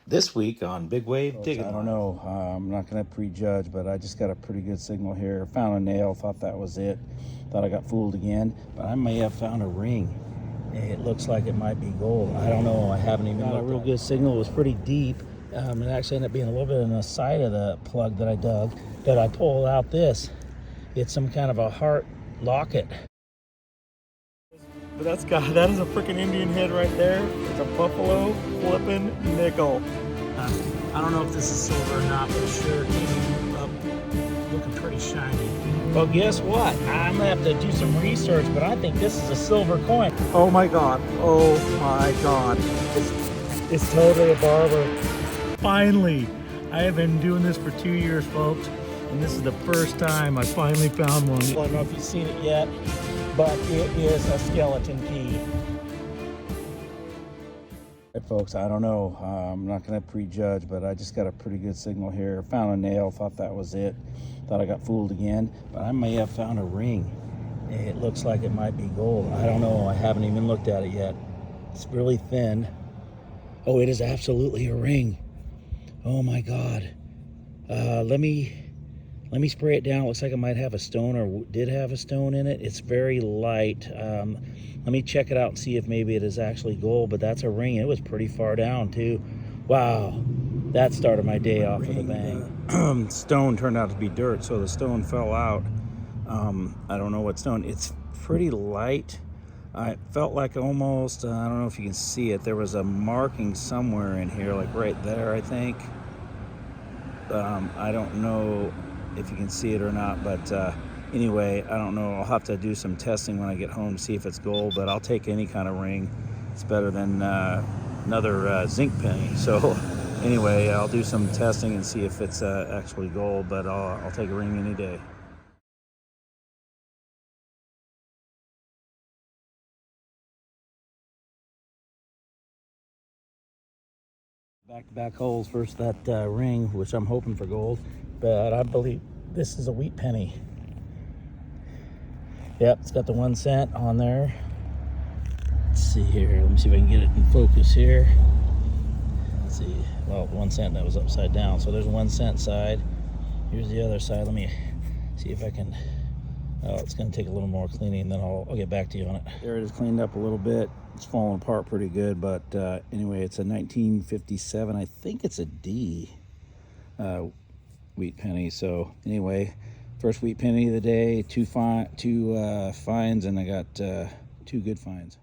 This week on Big Wave Folks, Digging. I don't know. I'm not going to prejudge, but I just got a pretty good signal here. Found a nail, thought that was it. Thought I got fooled again, but I may have found a ring. It looks like it might be gold. I don't know. I haven't even got a real good signal. It was pretty deep. It actually ended up being a little bit on the side of the plug that I dug. But I pulled out this. It's some kind of a heart locket. But that is a freaking Indian head right there. It's a buffalo flipping nickel. I don't know if this is silver or not, but it sure came up looking pretty shiny. Well, guess what? I'm gonna have to do some research, but I think this is a silver coin. Oh my god! Oh my god! It's totally a barber. Finally, I have been doing this for 2 years, folks, and this is the first time I finally found one. I don't know if you've seen it yet, but it is a skeleton key. Hey folks, I don't know. I'm not going to prejudge, but I just got a pretty good signal here. Found a nail, thought that was it. Thought I got fooled again, but I may have found a ring. It looks like it might be gold. I don't know. I haven't even looked at it yet. It's really thin. Oh, it is absolutely a ring. Oh my God. Let me spray it down. It looks like it might have a stone or did have a stone in it. It's very light. Let me check it out and see if maybe it is actually gold, but that's a ring. It was pretty far down too. Wow, that started my day off with a bang. Stone turned out to be dirt, so the stone fell out. I don't know what stone. It's pretty light. I felt like almost, I don't know if you can see it, there was a marking somewhere in here, like right there, I think. I don't know if you can see it or not, but anyway, I don't know. I'll have to do some testing when I get home to see if it's gold, but I'll take any kind of ring. It's better than another zinc penny. So anyway, I'll do some testing and see if it's actually gold, but I'll take a ring any day. Back-to-back holes. First that ring, which I'm hoping for gold, but I believe this is a wheat penny. Yep, it's got the 1 cent on there. Let's see here. Let me see if I can get it in focus here. Let's see. Well, 1 cent, that was upside down. So there's 1 cent side. Here's the other side. Let me see if I can. Oh, it's going to take a little more cleaning, then I'll get back to you on it. There it is, cleaned up a little bit. It's falling apart pretty good, but anyway, it's a 1957. I think it's a D wheat penny. So anyway, first wheat penny of the day. Two finds, and I got 2 good finds.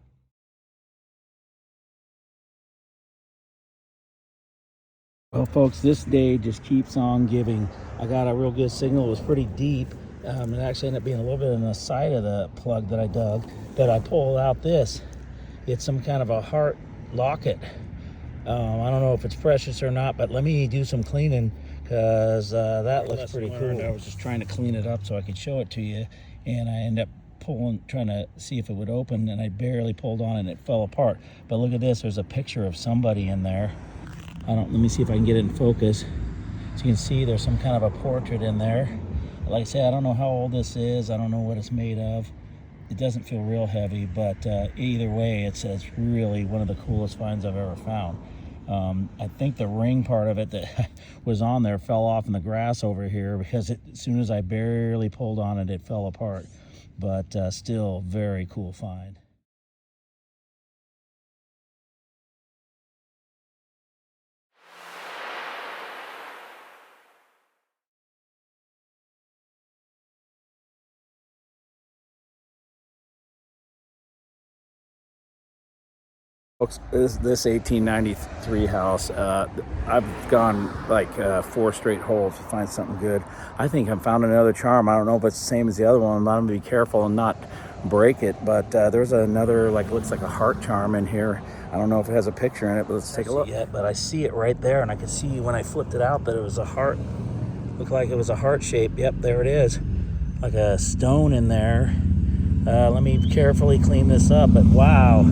Well, folks, this day just keeps on giving. I got a real good signal. It was pretty deep. It actually ended up being a little bit on the side of the plug that I dug. But I pulled out this. It's some kind of a heart locket. I don't know if it's precious or not, but let me do some cleaning because that looks pretty cool. I was just trying to clean it up so I could show it to you, and I ended up trying to see if it would open, and I barely pulled on it and it fell apart. But look at this. There's a picture of somebody in there. Let me see if I can get it in focus. So you can see there's some kind of a portrait in there. Like I say, I don't know how old this is. I don't know what it's made of. It doesn't feel real heavy, but either way, it's really one of the coolest finds I've ever found. I think the ring part of it that was on there fell off in the grass over here because as soon as I barely pulled on it, it fell apart. But still, very cool find. This 1893 house, I've gone like 4 straight holes to find something good. I think I've found another charm. I don't know if it's the same as the other one. I'm going to be careful and not break it, but there's another, like, looks like a heart charm in here. I don't know if it has a picture in it, but let's take a look. Yeah, but I see it right there, and I could see when I flipped it out that it was a heart. Looked like it was a heart shape. Yep, there it is. Like a stone in there. Let me carefully clean this up, but wow.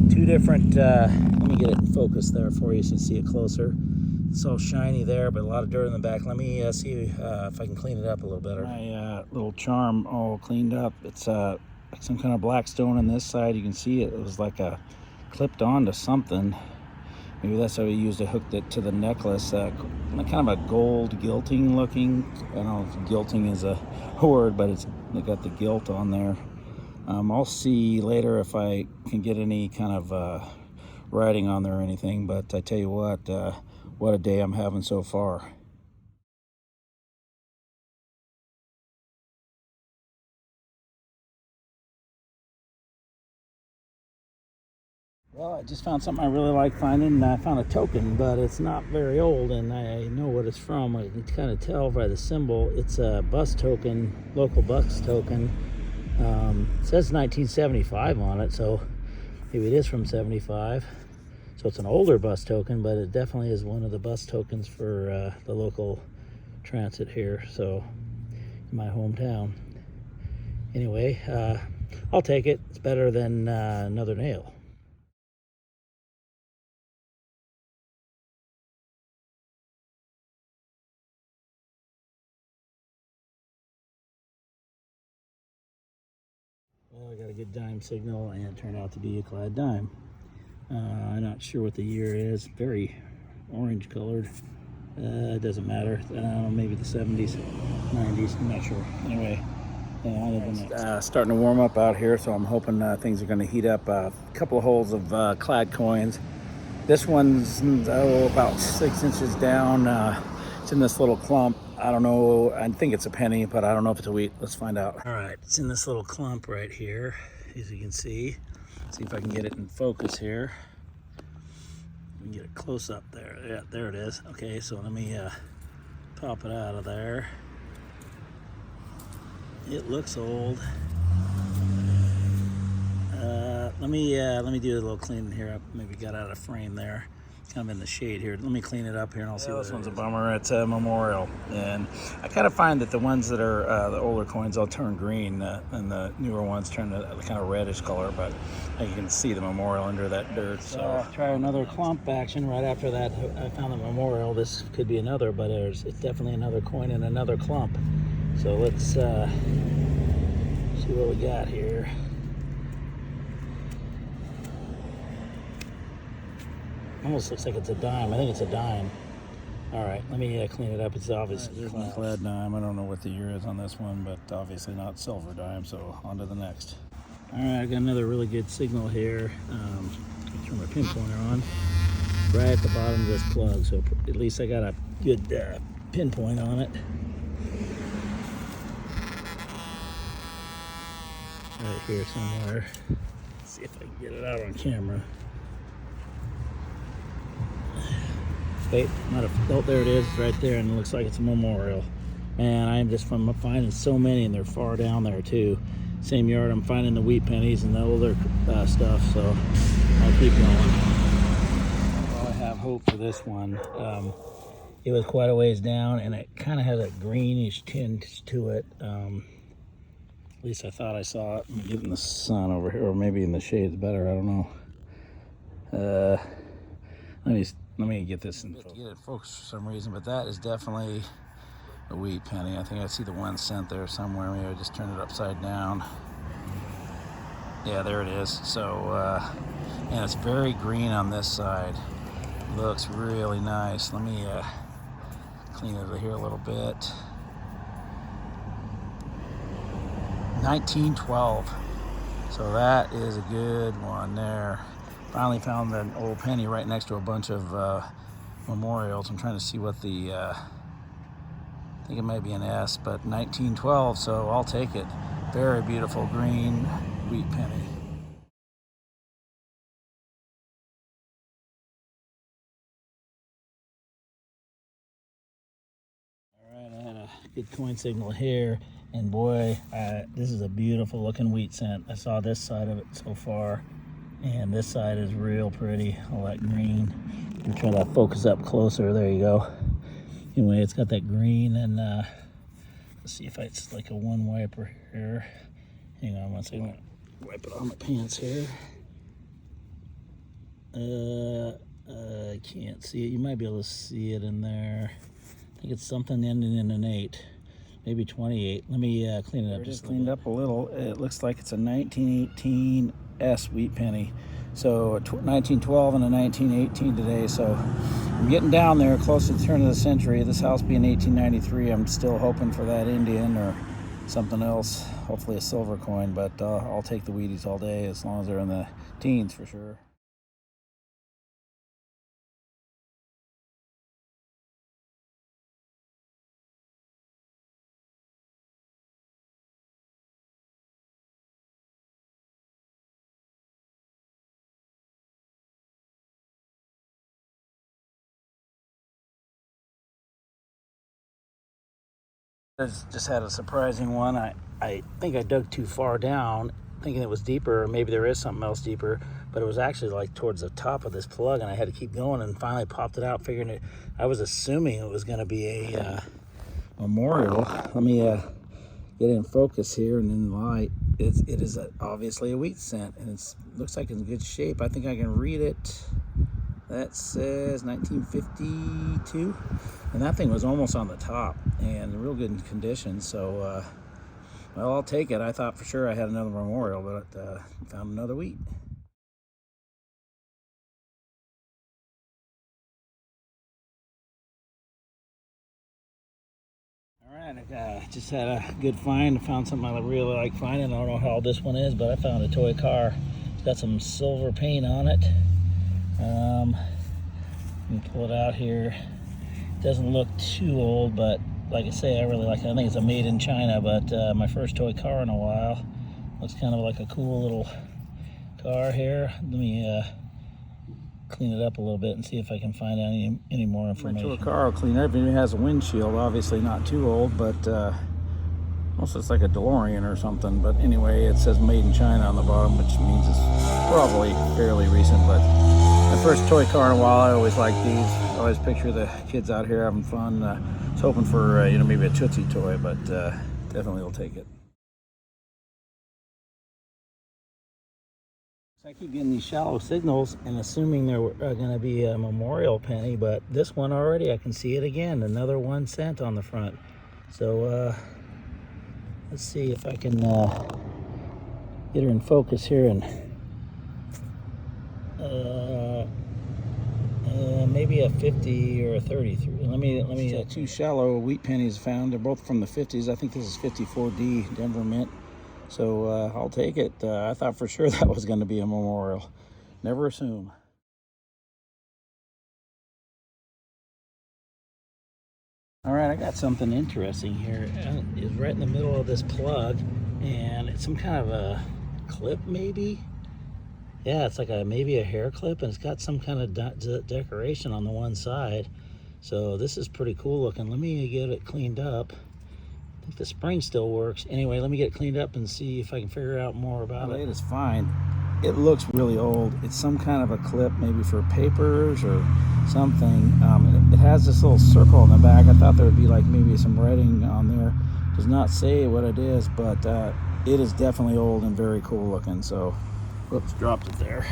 2 different, let me get it in focus there for you so you can see it closer. It's all shiny there, but a lot of dirt in the back. Let me see if I can clean it up a little better. My little charm all cleaned up. It's like some kind of black stone on this side. You can see it. It was like clipped onto something. Maybe that's how he used to hook it to the necklace. Kind of a gold gilting looking. I don't know if gilting is a word, but they got the gilt on there. I'll see later if I can get any kind of writing on there or anything, but I tell you what a day I'm having so far. Well, I just found something I really like finding. I found a token, but it's not very old, and I know what it's from. I can kind of tell by the symbol. It's a bus token, local bus token. It says 1975 on it, so maybe it is from 75. So it's an older bus token, but it definitely is one of the bus tokens for the local transit here, so in my hometown. Anyway, I'll take it. It's better than another nail. Well, I got a good dime signal, and it turned out to be a clad dime. I'm not sure what the year is. Very orange colored. It doesn't matter. Maybe the 70s, 90s. I'm not sure. Anyway, it's starting to warm up out here, so I'm hoping things are going to heat up. A couple of holes of clad coins. This one's about 6 inches down. It's in this little clump. I don't know. I think it's a penny, but I don't know if it's a wheat. Let's find out. All right, it's in this little clump right here, as you can see. See if I can get it in focus here. Let me get it close up there. Yeah, there it is. Okay, so let me pop it out of there. It looks old. Let me do a little cleaning here. I maybe got out of frame there. Kind of in the shade here. Let me clean it up here, and I'll see. This one's a bummer. It's a memorial, and I kind of find that the ones that are the older coins all turn green, and the newer ones turn a kind of reddish color. But you can see the memorial under that dirt. So try another clump action right after that. I found the memorial. This could be another, but it's definitely another coin in another clump. So let's see what we got here. Almost looks like it's a dime. I think it's a dime. All right, let me clean it up. It's obviously a clad dime. I don't know what the year is on this one, but obviously not silver dime, so on to the next. All right, I got another really good signal here. Turn my pin pointer on. Right at the bottom of this plug, so at least I got a good pinpoint on it. Right here somewhere. Let's see if I can get it out on camera. Wait, oh, there it is, right there, and it looks like it's a memorial. Man, I'm just finding so many, and they're far down there too. Same yard, I'm finding the wheat pennies and the older stuff, so I'll keep going. Well, I have hope for this one. It was quite a ways down, and it kind of has a greenish tinge to it. At least I thought I saw it. I'm getting the sun over here, or maybe in the shade's better. I don't know. Let me get this in focus. Get it focused for some reason, but that is definitely a wheat penny. I think I see the 1 cent there somewhere. Maybe I just turned it upside down. Yeah, there it is. So, and it's very green on this side. Looks really nice. Let me clean it over here a little bit. 1912. So that is a good one there. Finally found an old penny right next to a bunch of memorials. I'm trying to see what the, I think it might be an S, but 1912, so I'll take it. Very beautiful green wheat penny. All right, I had a good coin signal here, and boy, this is a beautiful looking wheat cent. I saw this side of it so far. And this side is real pretty, all that green. I'm trying to focus up closer. There you go. Anyway, it's got that green, and let's see if it's like a one wiper here. Hang on one second. I'm gonna wipe it on my pants here. I can't see it. You might be able to see it in there. I think it's something ending in an 8, maybe 28. Let me clean it up. Just cleaned up a little. It looks like it's a 1918 S wheat penny. So a 1912 and a 1918 today. So I'm getting down there close to the turn of the century. This house being 1893, I'm still hoping for that Indian or something else, hopefully a silver coin, but I'll take the Wheaties all day as long as they're in the teens for sure. I just had a surprising one. I think I dug too far down, thinking it was deeper, or maybe there is something else deeper, but it was actually like towards the top of this plug, and I had to keep going, and finally popped it out, figuring it. I was assuming it was going to be a memorial. Let me get in focus here and in the light. It is obviously a wheat cent, and it looks like it's in good shape. I think I can read it. That says 1952, and that thing was almost on the top and real good condition. So, well, I'll take it. I thought for sure I had another memorial, but found another wheat. All right, I just had a good find. Found something I really like finding. I don't know how old this one is, but I found a toy car. It's got some silver paint on it. Let me pull it out here. It doesn't look too old, but like I say, I really like it. I think it's a made in China, but my first toy car in a while. Looks kind of like a cool little car here. Let me clean it up a little bit and see if I can find any more information. My toy car will clean up. It has a windshield, obviously not too old, but almost looks like a DeLorean or something. But anyway, it says made in China on the bottom, which means it's probably fairly recent. But my first toy car in a while. I always like these. I always picture the kids out here having fun. I was hoping for maybe a Tootsie toy, but definitely will take it. So I keep getting these shallow signals and assuming they're going to be a memorial penny, but this one already, I can see it again, another 1 cent on the front. So let's see if I can get her in focus here and maybe a 50 or a 33. Let me two shallow wheat pennies found. They're both from the 50s. I think this is 54D Denver Mint. So I'll take it. I thought for sure that was going to be a memorial. Never assume. All right, I got something interesting here. It's right in the middle of this plug, and it's some kind of a clip, maybe. Yeah, it's like maybe a hair clip, and it's got some kind of decoration on the one side. So this is pretty cool looking. Let me get it cleaned up. I think the spring still works. Anyway, let me get it cleaned up and see if I can figure out more about it. It's fine. It looks really old. It's some kind of a clip, maybe for papers or something. It has this little circle in the back. I thought there would be like maybe some writing on there. It does not say what it is, but it is definitely old and very cool looking. So, whoops, dropped it there.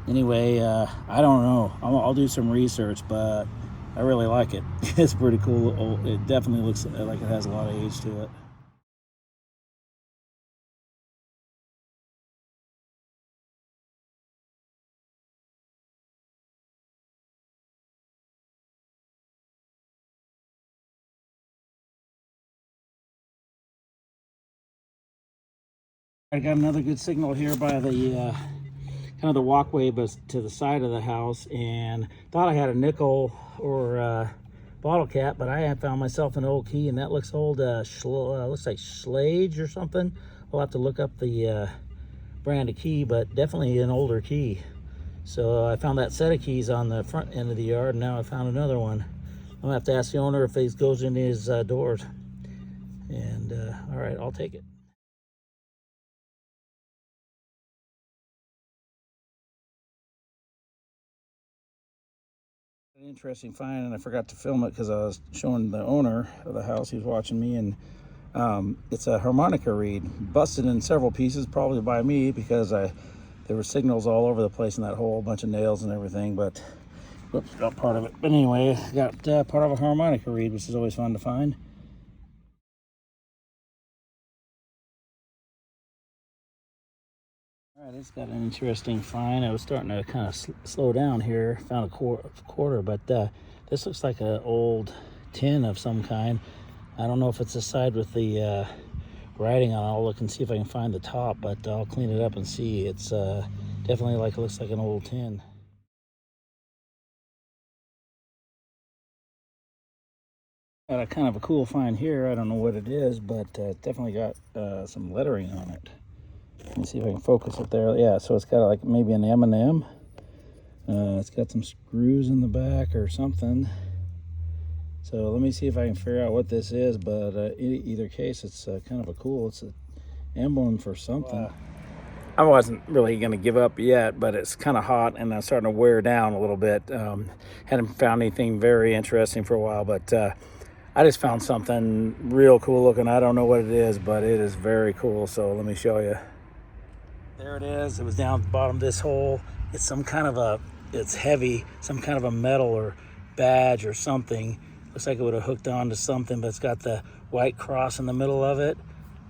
Anyway, I don't know. I'll do some research, but I really like it. It's pretty cool. It definitely looks like it has a lot of age to it. I got another good signal here by the kind of the walkway, but to the side of the house, and thought I had a nickel or bottle cap, but I had found myself an old key, and that looks old. Looks like Schlage or something. We'll have to look up the brand of key, but definitely an older key. So I found that set of keys on the front end of the yard, and now I found another one. I'm gonna have to ask the owner if he goes in his doors. And all right, I'll take it. An interesting find, and I forgot to film it because I was showing the owner of the house. He was watching me, and it's a harmonica reed, busted in several pieces, probably by me, because there were signals all over the place in that hole, a bunch of nails and everything. But whoops, got part of it. But anyway, got part of a harmonica reed, which is always fun to find. All right, It's got an interesting find. I was starting to kind of slow down here. Found a quarter, but this looks like an old tin of some kind. I don't know if it's the side with the writing on it. I'll look and see if I can find the top, but I'll clean it up and see. It's definitely like, it looks like an old tin. Got a kind of a cool find here. I don't know what it is, but it's definitely got some lettering on it. Let me see if I can focus it there. Yeah, so it's got like maybe an M&M. It's got some screws in the back or something. So let me see if I can figure out what this is, but in either case, it's kind of a cool, it's an emblem for something. I wasn't really going to give up yet, but it's kind of hot and I'm starting to wear down a little bit. Hadn't found anything very interesting for a while, but I just found something real cool looking. I don't know what it is, but it is very cool. So let me show you. There it is. It was down at the bottom of this hole. It's some kind of it's heavy, some kind of a medal or badge or something. Looks like it would have hooked onto something, but it's got the white cross in the middle of it.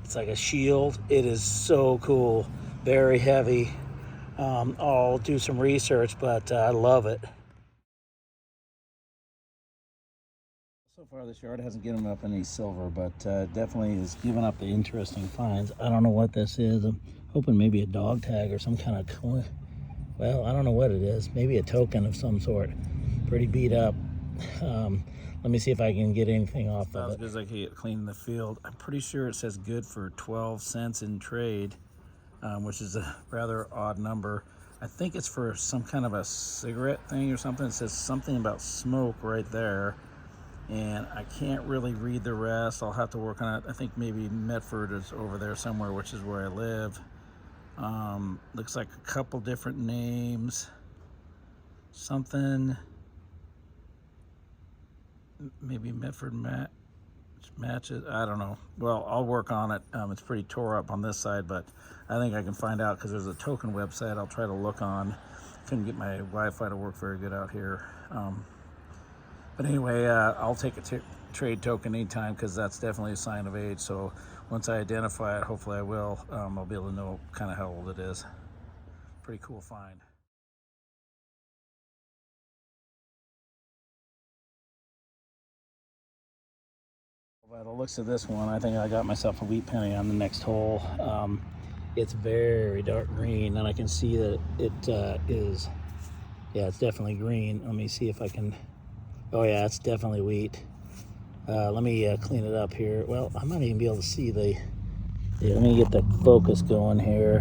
It's like a shield. It is so cool. Very heavy. I'll do some research, but I love it. So far this yard hasn't given up any silver, but definitely is giving up the interesting finds. I don't know what this is. I'm hoping maybe a dog tag or some kind of coin. Well, I don't know what it is. Maybe a token of some sort. Pretty beat up. Let me see if I can get anything off of it. As good as I can get cleaning the field. I'm pretty sure it says good for 12 cents in trade, which is a rather odd number. I think it's for some kind of a cigarette thing or something. It says something about smoke right there, and I can't really read the rest. I'll have to work on it. I think maybe Medford is over there somewhere, which is where I live. Looks like a couple different names. Something, maybe Medford matches. I don't know. Well, I'll work on it. It's pretty tore up on this side, but I think I can find out because there's a token website I'll try to look on. Couldn't get my Wi-Fi to work very good out here. But anyway, I'll take a trade token anytime because that's definitely a sign of age. So once I identify it, hopefully I will, I'll be able to know kind of how old it is. Pretty cool find. By the looks of this one, I think I got myself a wheat penny on the next hole. It's very dark green, and I can see that it is, yeah, it's definitely green. Let me see if I can, oh yeah, it's definitely wheat. Let me clean it up here. Well, I might even be able to see the, yeah, let me get the focus going here.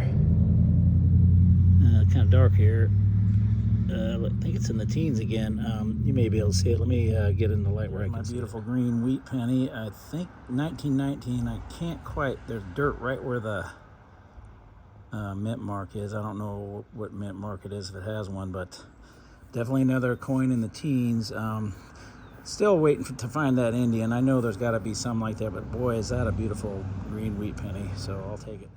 Kind of dark here. I think it's in the teens again. You may be able to see it. Let me get in the light where I can see. My beautiful green wheat penny. I think 1919. I can't quite. There's dirt right where the mint mark is. I don't know what mint mark it is if it has one, but definitely another coin in the teens. Still waiting to find that Indian. I know there's got to be some like that, but boy, is that a beautiful green wheat penny. So I'll take it.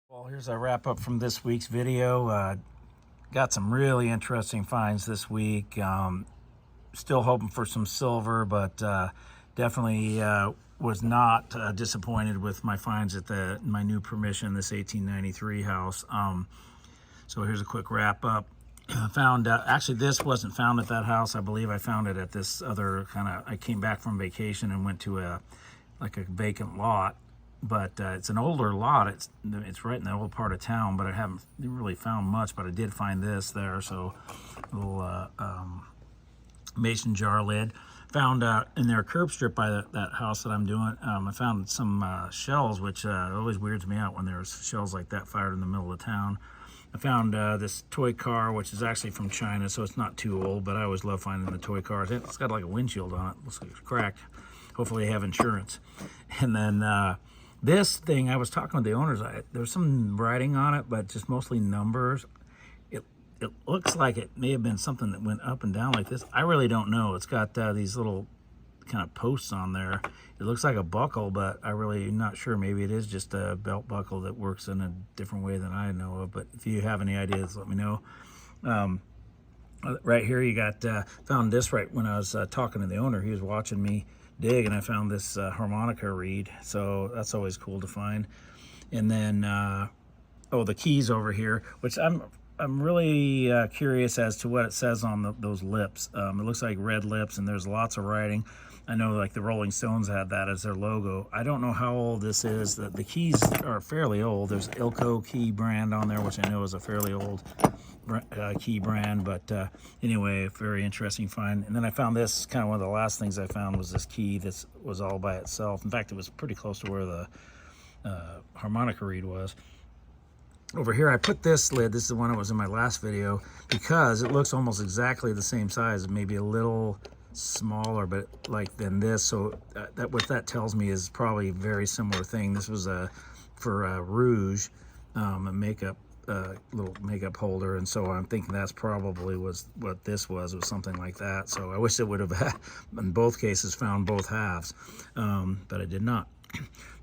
Well, here's a wrap up from this week's video. Got some really interesting finds this week. Still hoping for some silver, but definitely was not disappointed with my finds at my new permission, this 1893 house. So here's a quick wrap up. Found actually this wasn't found at that house. I believe I found it at this other kind of, I came back from vacation and went to a vacant lot. But it's an older lot. It's right in the old part of town, but I haven't really found much. But I did find this there, so a little mason jar lid. Found in their curb strip by that house that I'm doing, I found some shells, which always weirds me out when there's shells like that fired in the middle of town. I found this toy car, which is actually from China, so it's not too old, but I always love finding the toy cars. It's got like a windshield on it. Looks like it's cracked. Hopefully they have insurance. And then this thing, I was talking with the owners, there was some writing on it, but just mostly numbers. It looks like it may have been something that went up and down like this. I really don't know. It's got these little kind of posts on there. It looks like a buckle, but I really am not sure. Maybe it is just a belt buckle that works in a different way than I know of. But if you have any ideas, let me know. Right here you got, found this right when I was talking to the owner. He was watching me dig, and I found this harmonica reed, so that's always cool to find. And then oh, the keys over here, which I'm really curious as to what it says on those lips. It looks like red lips, and there's lots of writing. I know like the Rolling Stones had that as their logo. I don't know how old this is. The keys are fairly old. There's Ilco key brand on there, which I know is a fairly old key brand, but anyway, very interesting find. And then I found this, kind of one of the last things I found was this key. This was all by itself. In fact, it was pretty close to where the harmonica reed was. Over here I put this lid, this is the one that was in my last video, because it looks almost exactly the same size, maybe a little smaller but like than this, so that what that tells me is probably a very similar thing. This was for rouge, a makeup little makeup holder, and so I'm thinking that's probably was what this was something like that. So I wish it would have in both cases found both halves, but I did not.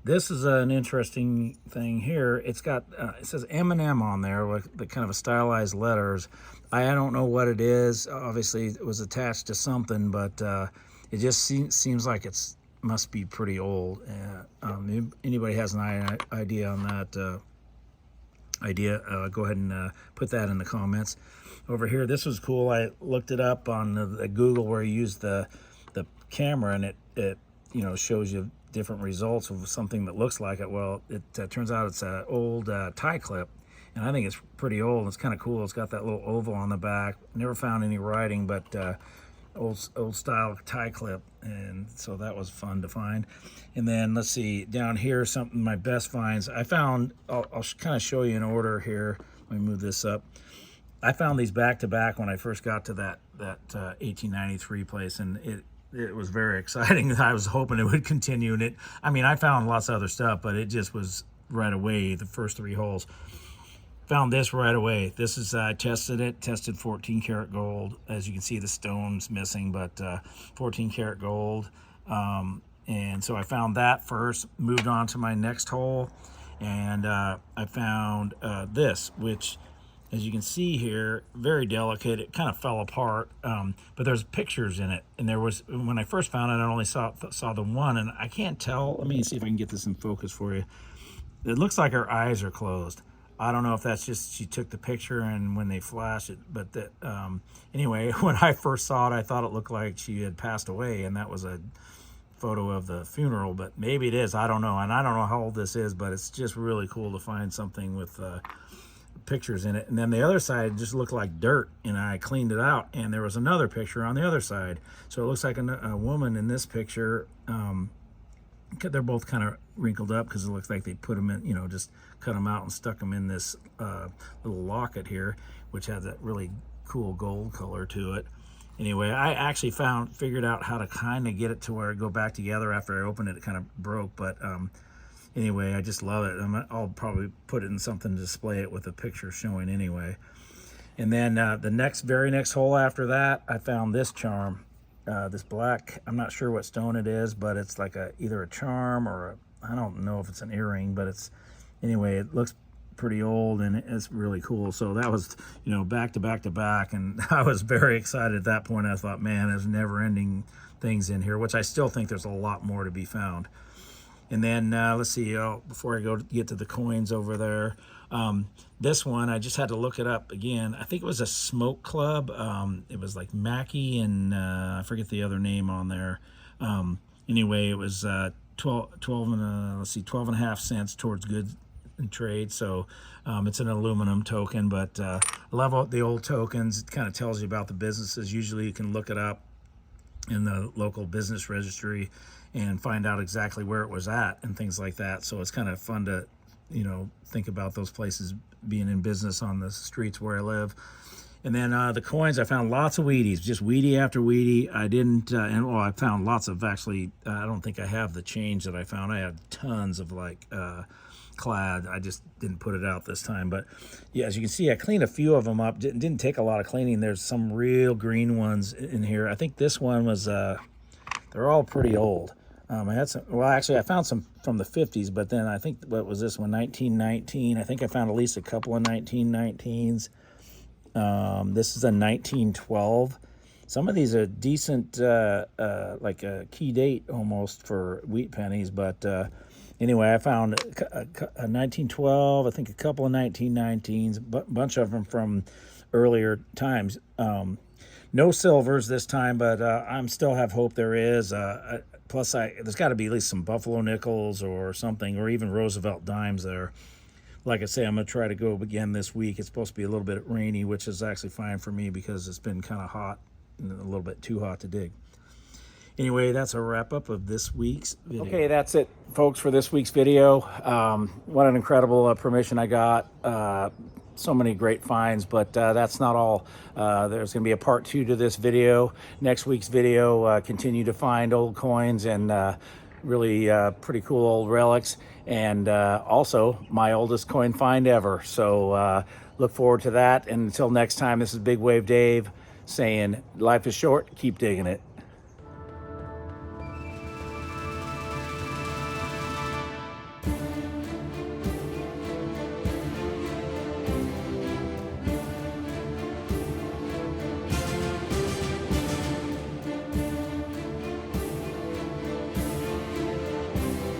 This is an interesting thing here. It's got it says M&M on there with the kind of a stylized letters. I don't know what it is. Obviously it was attached to something, but it just seems like it's must be pretty old. Anybody has an idea on that go ahead and put that in the comments. Over here, this was cool. I looked it up on the Google where you use the camera, and it you know shows you different results of something that looks like it. Well, it turns out it's an old tie clip, and I think it's pretty old. It's kind of cool. It's got that little oval on the back. Never found any writing, but old style tie clip, and so that was fun to find. And then let's see, down here, something my best finds I found. I'll kind of show you in order here. Let me move this up. I found these back to back when I first got to that 1893 place, and it was very exciting. I was hoping it would continue, and I mean, I found lots of other stuff, but it just was right away, the first 3 holes. Found this right away. This is, I tested 14 karat gold. As you can see, the stone's missing, but 14 karat gold. And so I found that first, moved on to my next hole, and I found this, which, as you can see here, very delicate. It kind of fell apart, but there's pictures in it. And there was, when I first found it, I only saw the one, and I can't tell. Let me see if I can get this in focus for you. It looks like her eyes are closed. I don't know if that's just she took the picture and when they flash it, but anyway, when I first saw it, I thought it looked like she had passed away, and that was a photo of the funeral, but maybe it is. I don't know, and I don't know how old this is, but it's just really cool to find something with pictures in it. And then the other side just looked like dirt, and I cleaned it out, and there was another picture on the other side. So it looks like a woman in this picture. They're both kind of wrinkled up because it looks like they put them in, you know, just cut them out and stuck them in this little locket here, which has that really cool gold color to it. Anyway, I actually figured out how to kind of get it to where it go back together. After I opened it, it kind of broke, but anyway, I just love it. I'll probably put it in something to display it with a picture showing anyway. And then the very next hole after that, I found this charm. This black, I'm not sure what stone it is, but it's like either a charm or I don't know if it's an earring, but anyway, it looks pretty old and it's really cool. So that was, you know, back to back to back, and I was very excited at that point. I thought, man, there's never ending things in here, which I still think there's a lot more to be found. And then let's see, before I get to the coins over there, this one, I just had to look it up again. I think it was a smoke club. It was like Mackie and I forget the other name on there. Anyway, it was 12.5 cents towards goods and trade. So it's an aluminum token, but I love the old tokens. It kind of tells you about the businesses. Usually you can look it up in the local business registry and find out exactly where it was at and things like that. So it's kind of fun to, you know, think about those places being in business on the streets where I live. And then the coins, I found lots of Wheaties, just Wheatie after Wheatie. I didn't, I found lots of actually, I don't think I have the change that I found. I had tons of like clad. I just didn't put it out this time. But yeah, as you can see, I cleaned a few of them up. Didn't take a lot of cleaning. There's some real green ones in here. I think this one was, they're all pretty old. I had some, well, actually, I found some from the 50s, but then I think, what was this one, 1919? I think I found at least a couple of 1919s. This is a 1912. Some of these are decent, like a key date almost for wheat pennies. But anyway, I found a 1912, I think a couple of 1919s, a bunch of them from earlier times. No silvers this time, but I'm still have hope there is. Plus, there's got to be at least some Buffalo nickels or something, or even Roosevelt dimes there. Like I say, I'm going to try to go again this week. It's supposed to be a little bit rainy, which is actually fine for me because it's been kind of hot and a little bit too hot to dig. Anyway, that's a wrap up of this week's video. Okay, that's it, folks, for this week's video. What an incredible permission I got. So many great finds, but that's not all. There's going to be a part 2 to this video. Next week's video, continue to find old coins and really pretty cool old relics, and also my oldest coin find ever. So look forward to that. And until next time, this is Big Wave Dave saying life is short, keep digging it.